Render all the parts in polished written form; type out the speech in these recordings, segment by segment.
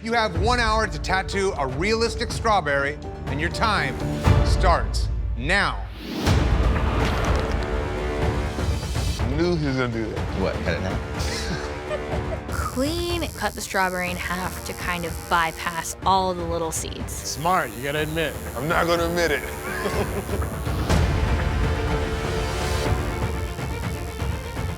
You have 1 hour to tattoo a realistic strawberry, and your time starts now. I knew he was gonna do that. What, cut it now? Clean cut the strawberry in half to kind of bypass all the little seeds. Smart, you gotta admit. I'm not gonna admit it.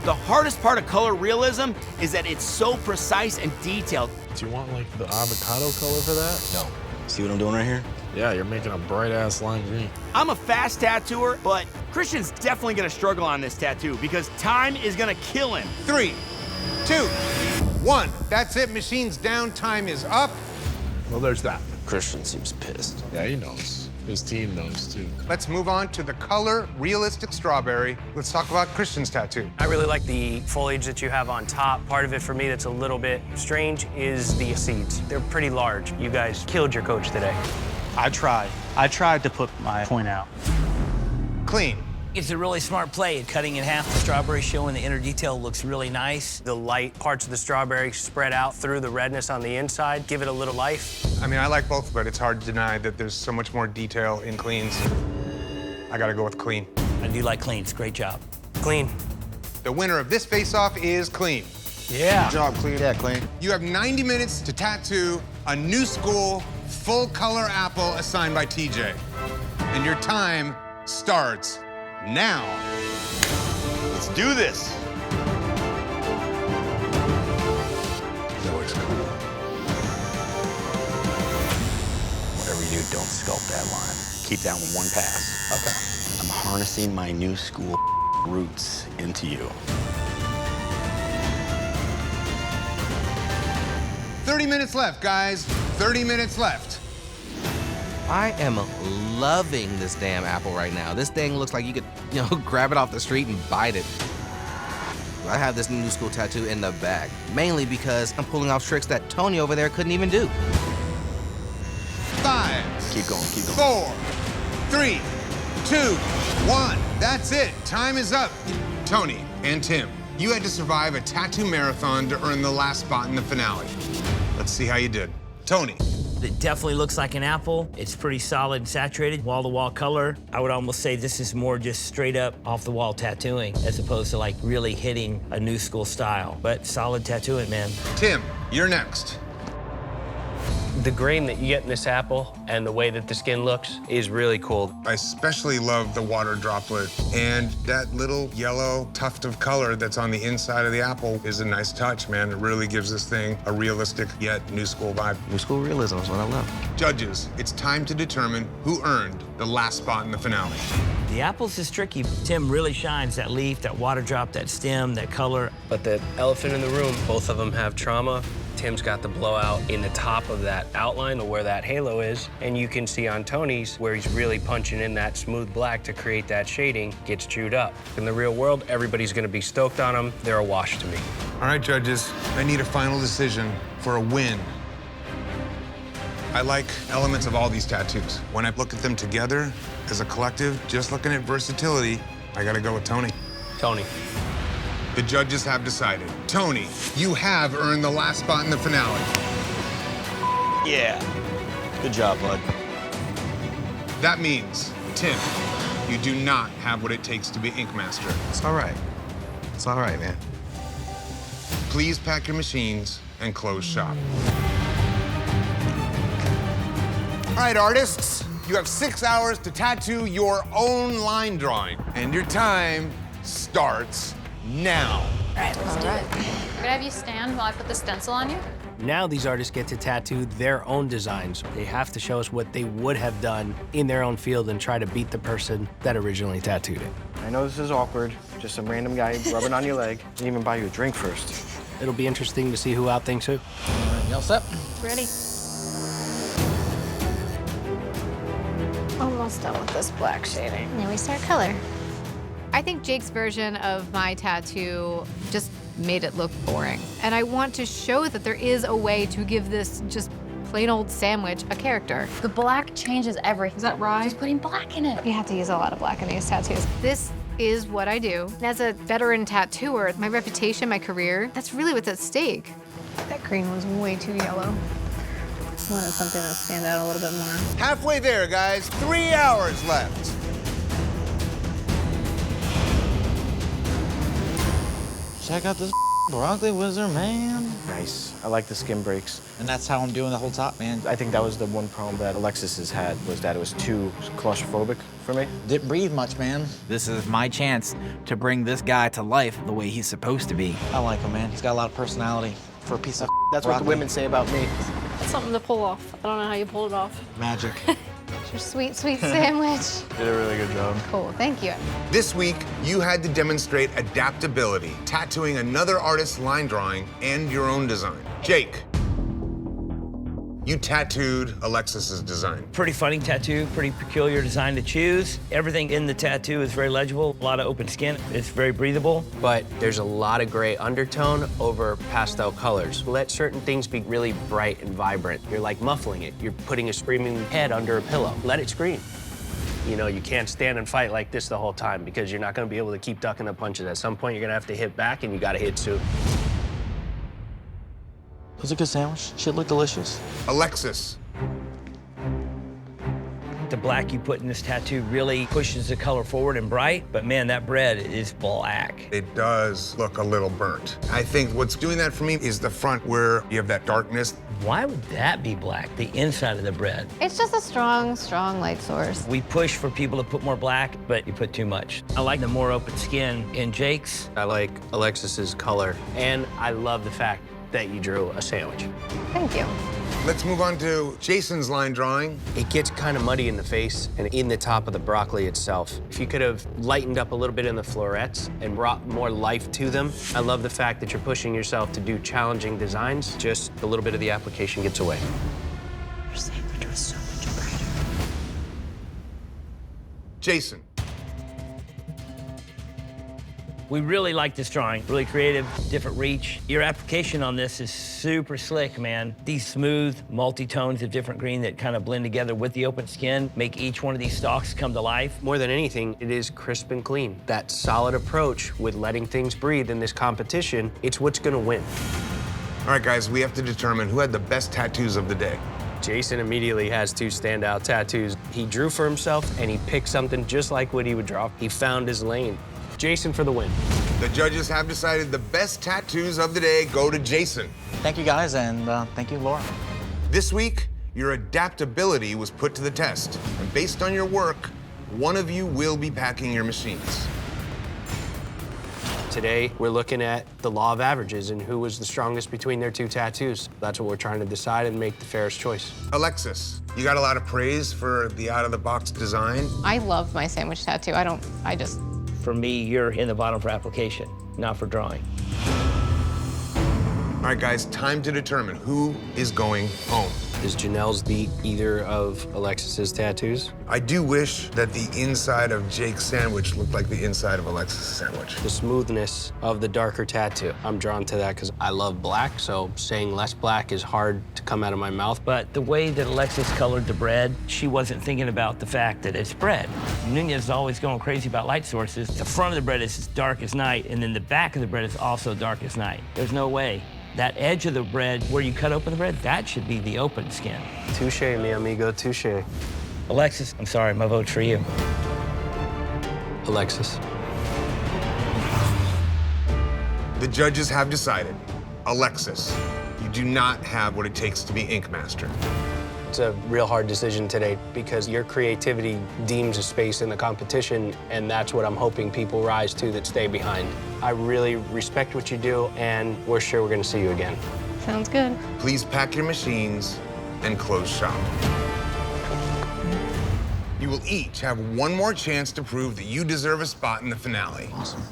The hardest part of color realism is that it's so precise and detailed. Do you want like the avocado color for that? No. See what I'm doing right here? Yeah, you're making a bright ass lime green. I'm a fast tattooer, but Christian's definitely gonna struggle on this tattoo because time is gonna kill him. 3, 2, 1. That's it, machine's down, time is up. Well, there's that. Christian seems pissed. Yeah, he knows. His team knows too. Let's move on to the color realistic strawberry. Let's talk about Christian's tattoo. I really like the foliage that you have on top. Part of it for me that's a little bit strange is the seeds. They're pretty large. You guys killed your coach today. I tried to put my point out. Clean. It's a really smart play, cutting in half the strawberry, showing the inner detail looks really nice. The light parts of the strawberry spread out through the redness on the inside, give it a little life. I mean, I like both, but it's hard to deny that there's so much more detail in Clean's. I gotta go with Clean. I do like Clean's, great job. Clean. The winner of this face-off is Clean. Yeah. Good job, Clean. Yeah, Clean. You have 90 minutes to tattoo a new school full-color apple assigned by TJ. And your time starts now. Let's do this. That looks cool. Whatever you do, don't sculpt that line. Keep that one pass. Okay. I'm harnessing my new school roots into you. 30 minutes left, guys. 30 minutes left. I am loving this damn apple right now. This thing looks like you could, grab it off the street and bite it. I have this new school tattoo in the back, mainly because I'm pulling off tricks that Tony over there couldn't even do. 5. Keep going, keep going. 4, 3, 2, 1. That's it. Time is up. Tony and Tim, you had to survive a tattoo marathon to earn the last spot in the finale. Let's see how you did. Tony. It definitely looks like an apple. It's pretty solid and saturated, wall-to-wall color. I would almost say this is more just straight up off-the-wall tattooing as opposed to like really hitting a new school style. But solid tattooing, man. Tim, you're next. The grain that you get in this apple and the way that the skin looks is really cool. I especially love the water droplet, and that little yellow tuft of color that's on the inside of the apple is a nice touch, man. It really gives this thing a realistic yet new school vibe. New school realism is what I love. Judges, it's time to determine who earned the last spot in the finale. The apples is tricky. Tim really shines that leaf, that water drop, that stem, that color. But the elephant in the room, both of them have trauma. Tim's got the blowout in the top of that outline of where that halo is. And you can see on Tony's where he's really punching in that smooth black to create that shading, gets chewed up. In the real world, everybody's gonna be stoked on him. They're a wash to me. All right, judges, I need a final decision for a win. I like elements of all these tattoos. When I look at them together as a collective, just looking at versatility, I gotta go with Tony. Tony. The judges have decided. Tony, you have earned the last spot in the finale. Yeah. Good job, bud. That means, Tim, you do not have what it takes to be Ink Master. It's all right. It's all right, man. Please pack your machines and close shop. All right, artists, you have 6 hours to tattoo your own line drawing, and your time starts now. All right, let's do it. I'm gonna have you stand while I put the stencil on you. Now these artists get to tattoo their own designs. They have to show us what they would have done in their own field and try to beat the person that originally tattooed it. I know this is awkward, just some random guy rubbing on your leg. Didn't even buy you a drink first. It'll be interesting to see who outthinks who. You all set? Ready? Almost done with this black shading. Now we start color. I think Jake's version of my tattoo just made it look boring. And I want to show that there is a way to give this just plain old sandwich a character. The black changes everything. Is that right? Just putting black in it. You have to use a lot of black in these tattoos. This is what I do. And as a veteran tattooer, my reputation, my career, that's really what's at stake. That green was way too yellow. wanted something that stand out a little bit more. Halfway there, guys. 3 hours left. Check out this broccoli wizard, man. Nice. I like the skin breaks. And that's how I'm doing the whole top, man. I think that was the one problem that Alexis has had, was that it was too claustrophobic for me. Didn't breathe much, man. This is my chance to bring this guy to life the way he's supposed to be. I like him, man. He's got a lot of personality for a piece of That's what the women say about me. That's something to pull off. I don't know how you pull it off. magic. Your sweet, sweet sandwich. Did a really good job. Cool, thank you. This week, you had to demonstrate adaptability, tattooing another artist's line drawing and your own design. Jake, you tattooed Alexis's design. Pretty funny tattoo, pretty peculiar design to choose. Everything in the tattoo is very legible, a lot of open skin. It's very breathable. But there's a lot of gray undertone over pastel colors. Let certain things be really bright and vibrant. You're like muffling it. You're putting a screaming head under a pillow. Let it scream. You know, you can't stand and fight like this the whole time because you're not gonna be able to keep ducking the punches. At some point, you're gonna have to hit back, and you gotta hit soon. It was a good sandwich. Shit looked delicious. Alexis, The black you put in this tattoo really pushes the color forward and bright, but man, that bread is black. it does look a little burnt. I think what's doing that for me is the front where you have that darkness. Why would that be black, the inside of the bread? It's just a strong, strong light source. We push for people to put more black, but you put too much. I like the more open skin in Jake's. I like Alexis's color, and I love the fact that you drew a sandwich. Thank you. Let's move on to Jason's line drawing. It gets kind of muddy in the face and in the top of the broccoli itself. If you could have lightened up a little bit in the florets and brought more life to them. I love the fact that you're pushing yourself to do challenging designs. Just a little bit of the application gets away. Your sandwich was so much brighter. Jason, We really like this drawing, really creative, different reach. Your application on this is super slick, man. These smooth multi-tones of different green that kind of blend together with the open skin make each one of these stalks come to life. More than anything, it is crisp and clean. That solid approach with letting things breathe in this competition, it's what's gonna win. all right, guys, we have to determine who had the best tattoos of the day. Jason immediately has two standout tattoos. He drew for himself and he picked something just like what he would draw. He found his lane. Jason for the win. The judges have decided the best tattoos of the day go to Jason. Thank you, guys, and thank you, Laura. This week, your adaptability was put to the test. And based on your work, one of you will be packing your machines. Today, we're looking at the law of averages and who was the strongest between their two tattoos. That's what we're trying to decide and make the fairest choice. Alexis, you got a lot of praise for the out-of-the-box design. I love my sandwich tattoo. For me, you're in the bottom for application, not for drawing. All right, guys, time to determine who is going home. Is Janelle's beat either of Alexis's tattoos? I do wish that the inside of Jake's sandwich looked like the inside of Alexis' sandwich. The smoothness of the darker tattoo. I'm drawn to that because I love black, so saying less black is hard to come out of my mouth. But the way that Alexis colored the bread, she wasn't thinking about the fact that it's bread. Nunez is always going crazy about light sources. The front of the bread is as dark as night, and then the back of the bread is also dark as night. There's no way. That edge of the bread, where you cut open the bread, that should be the open skin. Touche, mi amigo, touche. Alexis, I'm sorry, my vote's for you. Alexis. The judges have decided. Alexis, you do not have what it takes to be Ink Master. It's a real hard decision today because your creativity deems a space in the competition, and that's what I'm hoping people rise to that stay behind. I really respect what you do, and we're sure we're gonna see you again. Sounds good. Please pack your machines and close shop. You will each have one more chance to prove that you deserve a spot in the finale. Awesome.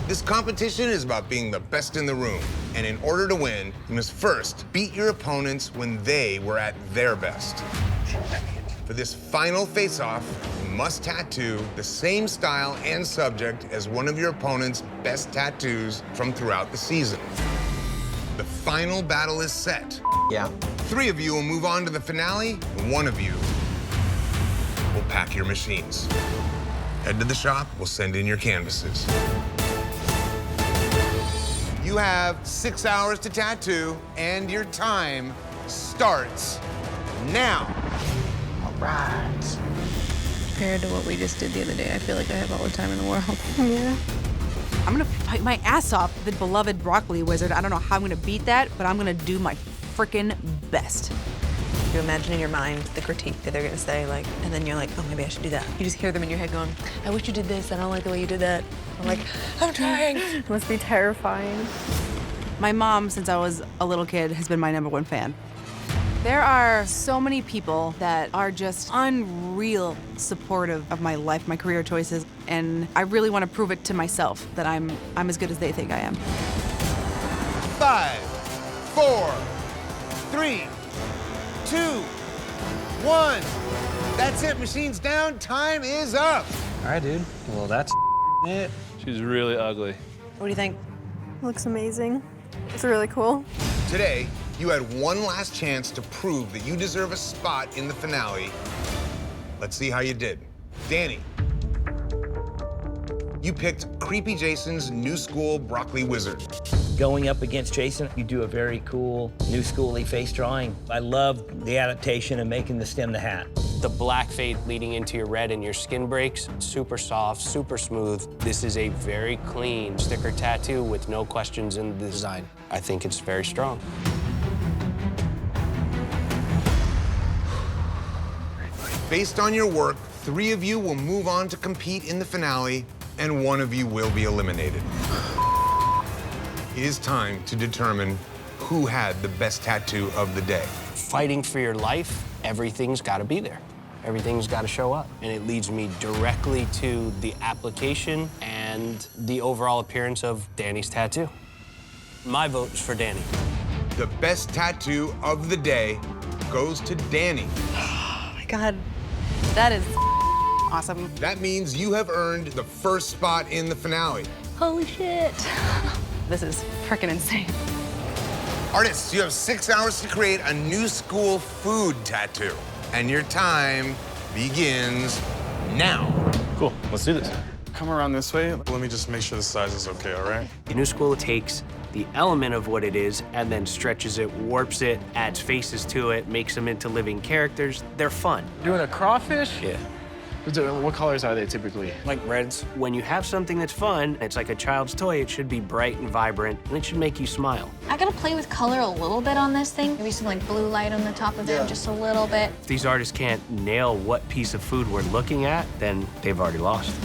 This competition is about being the best in the room, and in order to win, you must first beat your opponents when they were at their best. For this final face-off, you must tattoo the same style and subject as one of your opponent's best tattoos from throughout the season. The final battle is set. Yeah. 3 of you will move on to the finale, and 1 of you will pack your machines. Head to the shop, we'll send in your canvases. You have 6 hours to tattoo, and your time starts now. All right. Compared to what we just did the other day, I feel like I have all the time in the world. Yeah. I'm gonna fight my ass off, the beloved broccoli wizard. I don't know how I'm gonna beat that, but I'm gonna do my frickin' best. You imagine in your mind the critique that they're gonna say, like, and then you're like, oh, maybe I should do that. You just hear them in your head going, I wish you did this, I don't like the way you did that. I'm like, I'm trying. It must be terrifying. My mom, since I was a little kid, has been my #1 fan. There are so many people that are just unreal supportive of my life, my career choices, and I really want to prove it to myself that I'm as good as they think I am. 5, 4, 3, 2, 1. That's it, machines down, time is up. All right, dude. Well, that's it. She's really ugly. What do you think? Looks amazing. It's really cool. Today, you had one last chance to prove that you deserve a spot in the finale. Let's see how you did. Danny, you picked Creepy Jason's New School Broccoli Wizard. Going up against Jason, you do a very cool, new schooly face drawing. I love the adaptation of making the stem the hat. The black fade leading into your red and your skin breaks, super soft, super smooth. This is a very clean sticker tattoo with no questions in the design. I think it's very strong. Based on your work, 3 of you will move on to compete in the finale, and 1 of you will be eliminated. It is time to determine who had the best tattoo of the day. Fighting for your life, everything's gotta be there. Everything's gotta show up. And it leads me directly to the application and the overall appearance of Danny's tattoo. My vote is for Danny. The best tattoo of the day goes to Danny. Oh my God, that is awesome. That means you have earned the first spot in the finale. Holy shit. This is freaking insane. Artists, you have 6 hours to create a new school food tattoo. And your time begins now. Cool, let's do this. Come around this way. Let me just make sure the size is okay, all right? The new school takes the element of what it is and then stretches it, warps it, adds faces to it, makes them into living characters. They're fun. Doing a crawfish? Yeah. What colors are they typically? Like reds. When you have something that's fun, it's like a child's toy, it should be bright and vibrant, and it should make you smile. I gotta play with color a little bit on this thing. Maybe some like blue light on the top of them, just a little bit. If these artists can't nail what piece of food we're looking at, then they've already lost.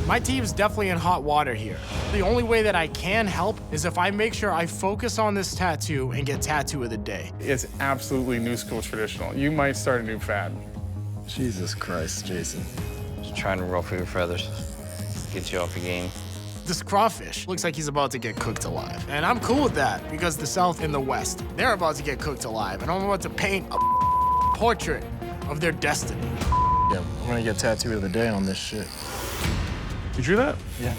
My team's definitely in hot water here. The only way that I can help is if I make sure I focus on this tattoo and get tattoo of the day. It's absolutely new school traditional. You might start a new fad. Jesus Christ, Jason. Just trying to ruffle your feathers. Get you off your game. This crawfish looks like he's about to get cooked alive. And I'm cool with that because the South and the West, they're about to get cooked alive. And I'm about to paint a portrait of their destiny. Yeah, I'm gonna get tattoo of the day on this shit. You drew that? Yeah.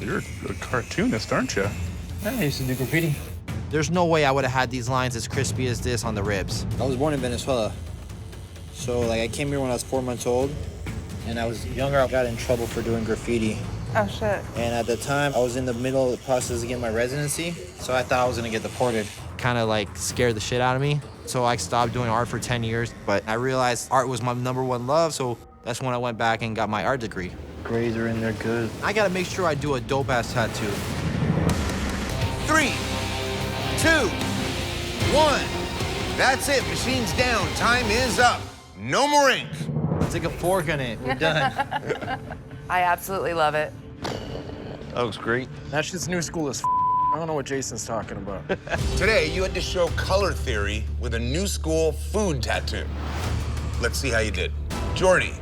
You're a cartoonist, aren't you? I used to do graffiti. There's no way I would have had these lines as crispy as this on the ribs. I was born in Venezuela. So, like, I came here when I was 4 months old, and I was younger. I got in trouble for doing graffiti. Oh, shit. And at the time, I was in the middle of the process of getting my residency, so I thought I was gonna get deported. Kind of like scared the shit out of me. So I stopped doing art for 10 years, but I realized art was my #1 love, so that's when I went back and got my art degree. Grades are in there good. I gotta make sure I do a dope-ass tattoo. 3, 2, 1. That's it, machines down, time is up. No more ink. Stick a fork in it, we're done. I absolutely love it. That looks great. That shit's new school as I don't know what Jason's talking about. Today, you had to show color theory with a new school food tattoo. Let's see how you did. JORDI.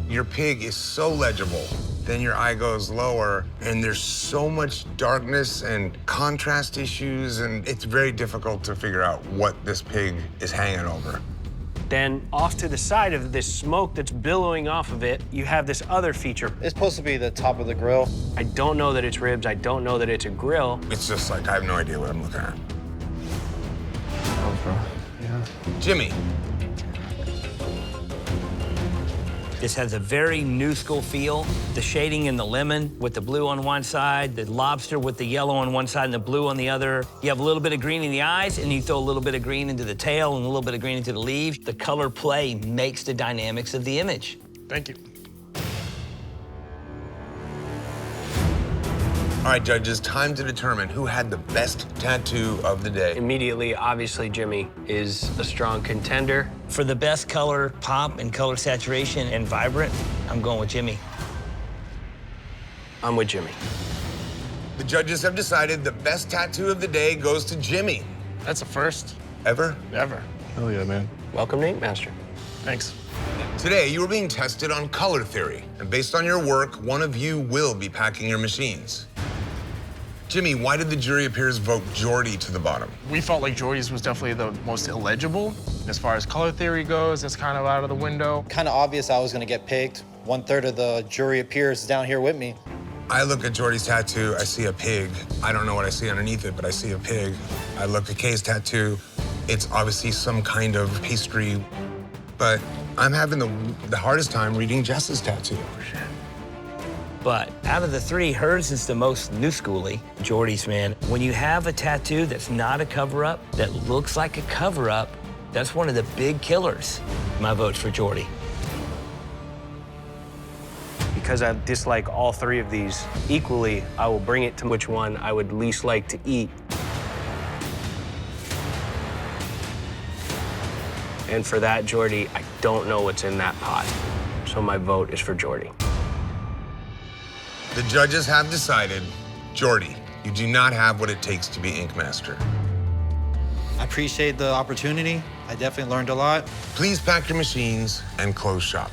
Your pig is so legible. Then your eye goes lower, and there's so much darkness and contrast issues, and it's very difficult to figure out what this pig is hanging over. Then off to the side of this smoke that's billowing off of it, you have this other feature. It's supposed to be the top of the grill. I don't know that it's ribs. I don't know that it's a grill. It's just like, I have no idea what I'm looking at. Oh, bro. Yeah. Jimmy. This has a very new school feel. The shading in the lemon with the blue on one side, the lobster with the yellow on one side and the blue on the other. You have a little bit of green in the eyes, and you throw a little bit of green into the tail and a little bit of green into the leaves. The color play makes the dynamics of the image. Thank you. All right, judges, time to determine who had the best tattoo of the day. Immediately, obviously, Jimmy is a strong contender. For the best color pop and color saturation and vibrant, I'm going with Jimmy. I'm with Jimmy. The judges have decided the best tattoo of the day goes to Jimmy. That's a first. Ever? Ever. Hell yeah, man. Welcome to Ink Master. Thanks. Today, you are being tested on color theory, and based on your work, one of you will be packing your machines. Jimmy, why did the jury of peers vote JORDI to the bottom? We felt like JORDI's was definitely the most illegible. As far as color theory goes, it's kind of out of the window. Kind of obvious I was going to get picked. 1/3 of the jury of peers is down here with me. I look at JORDI's tattoo, I see a pig. I don't know what I see underneath it, but I see a pig. I look at Kay's tattoo, it's obviously some kind of pastry, but I'm having the hardest time reading Jess's tattoo. But out of the three, hers is the most new schooly. JORDI's, man. When you have a tattoo that's not a cover-up, that looks like a cover-up, that's one of the big killers. My vote's for JORDI. Because I dislike all three of these equally, I will bring it to which one I would least like to eat. And for that, JORDI, I don't know what's in that pot. So my vote is for JORDI. The judges have decided, JORDI, you do not have what it takes to be Ink Master. I appreciate the opportunity. I definitely learned a lot. Please pack your machines and close shop.